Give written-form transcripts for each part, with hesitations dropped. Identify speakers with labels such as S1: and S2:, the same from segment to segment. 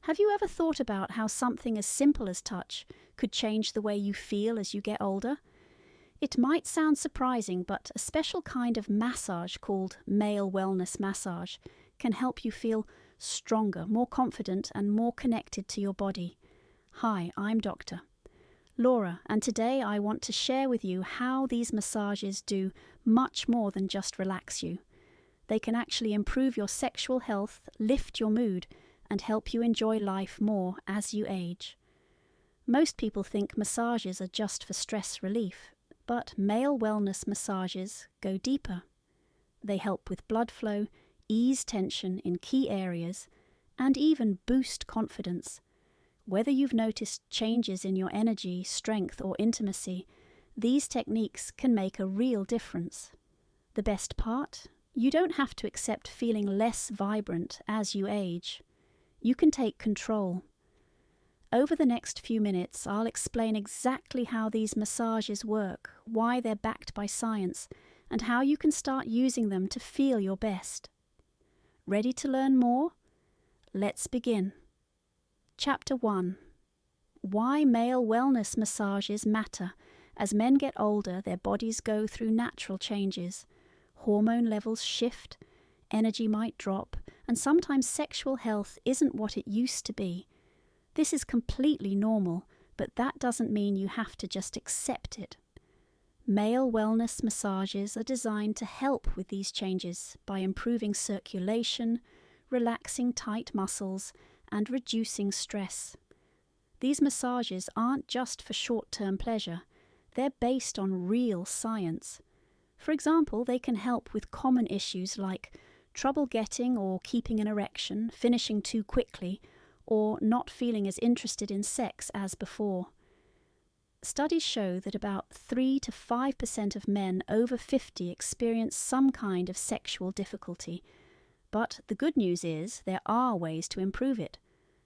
S1: Have you ever thought about how something as simple as touch could change the way you feel as you get older? It might sound surprising, but a special kind of massage called male wellness massage can help you feel stronger, more confident, and more connected to your body. Hi, I'm Dr. Laura, and today I want to share with you how these massages do much more than just relax you. They can actually improve your sexual health, lift your mood, and help you enjoy life more as you age. Most people think massages are just for stress relief, but male wellness massages go deeper. They help with blood flow, ease tension in key areas, and even boost confidence. Whether you've noticed changes in your energy, strength, or intimacy, these techniques can make a real difference. The best part? You don't have to accept feeling less vibrant as you age. You can take control. Over the next few minutes, I'll explain exactly how these massages work, why they're backed by science, and how you can start using them to feel your best. Ready to learn more? Let's begin. Chapter 1. Why male wellness massages matter. As men get older, their bodies go through natural changes. Hormone levels shift, energy might drop, and sometimes sexual health isn't what it used to be. This is completely normal, but that doesn't mean you have to just accept it. Male wellness massages are designed to help with these changes by improving circulation, relaxing tight muscles, and reducing stress. These massages aren't just for short-term pleasure, they're based on real science. For example, they can help with common issues like trouble getting or keeping an erection, finishing too quickly, or not feeling as interested in sex as before. Studies show that about 3 to 5% of men over 50 experience some kind of sexual difficulty, but the good news is there are ways to improve it.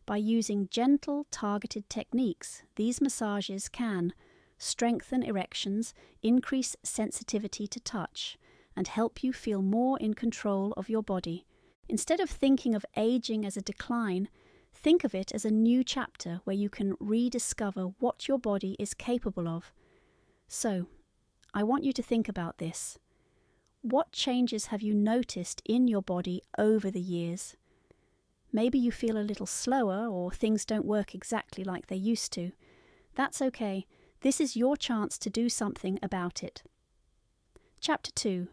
S1: By using gentle, targeted techniques, these massages can strengthen erections, increase sensitivity to touch, and help you feel more in control of your body. Instead of thinking of aging as a decline, think of it as a new chapter where you can rediscover what your body is capable of. So, I want you to think about this. What changes have you noticed in your body over the years? Maybe you feel a little slower or things don't work exactly like they used to. That's okay. This is your chance to do something about it. Chapter 2.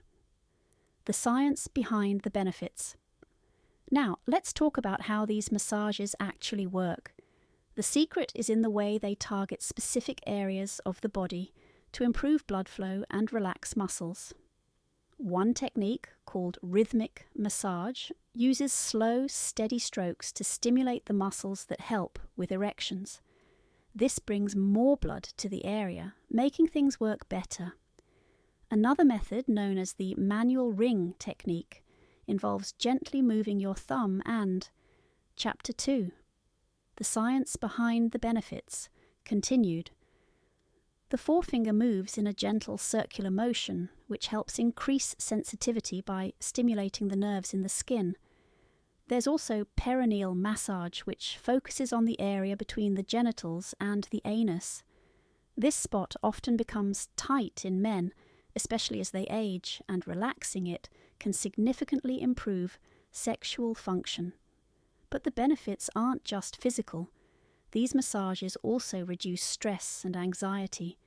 S1: The science behind the benefits. Now, let's talk about how these massages actually work. The secret is in the way they target specific areas of the body to improve blood flow and relax muscles. One technique, called rhythmic massage, uses slow, steady strokes to stimulate the muscles that help with erections. This brings more blood to the area, making things work better. Another method, known as the manual ring technique, involves gently moving your thumb and, Chapter 2, the science behind the benefits, continued. The forefinger moves in a gentle circular motion, which helps increase sensitivity by stimulating the nerves in the skin. There's also perineal massage, which focuses on the area between the genitals and the anus. This spot often becomes tight in men, especially as they age, and relaxing it can significantly improve sexual function. But the benefits aren't just physical. These massages also reduce stress and anxiety.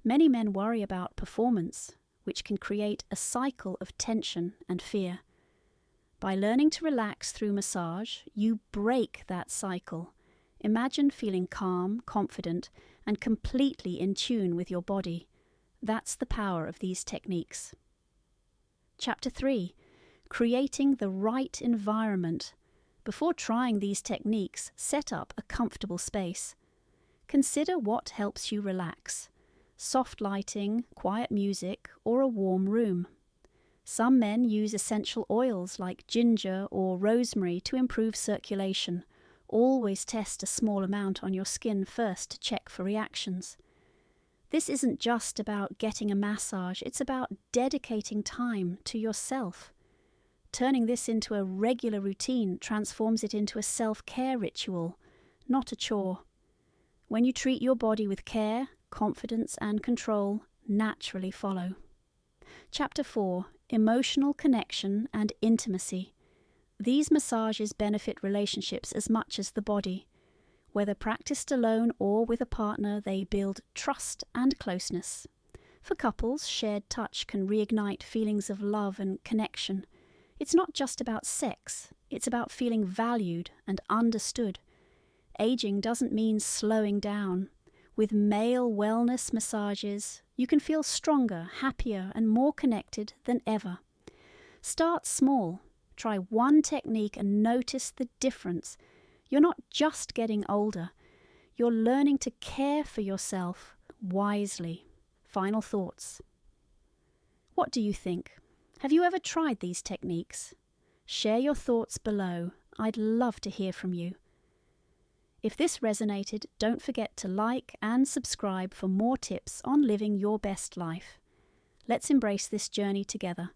S1: Many men worry about performance, which can create a cycle of tension and fear. By learning to relax through massage, you break that cycle. Imagine feeling calm, confident, and completely in tune with your body. That's the power of these techniques. Chapter 3. Creating the right environment. Before trying these techniques, set up a comfortable space. Consider what helps you relax. Soft lighting, quiet music, or a warm room. Some men use essential oils like ginger or rosemary to improve circulation. Always test a small amount on your skin first to check for reactions. This isn't just about getting a massage, it's about dedicating time to yourself. Turning this into a regular routine transforms it into a self-care ritual, not a chore. When you treat your body with care, confidence and control naturally follow. Chapter 4. Emotional connection and intimacy. These massages benefit relationships as much as the body. Whether practiced alone or with a partner, they build trust and closeness. For couples, shared touch can reignite feelings of love and connection. It's not just about sex, it's about feeling valued and understood. Aging doesn't mean slowing down. With male wellness massages, you can feel stronger, happier, and more connected than ever. Start small. Try one technique and notice the difference. You're not just getting older. You're learning to care for yourself wisely. Final thoughts. What do you think? Have you ever tried these techniques? Share your thoughts below. I'd love to hear from you. If this resonated, don't forget to like and subscribe for more tips on living your best life. Let's embrace this journey together.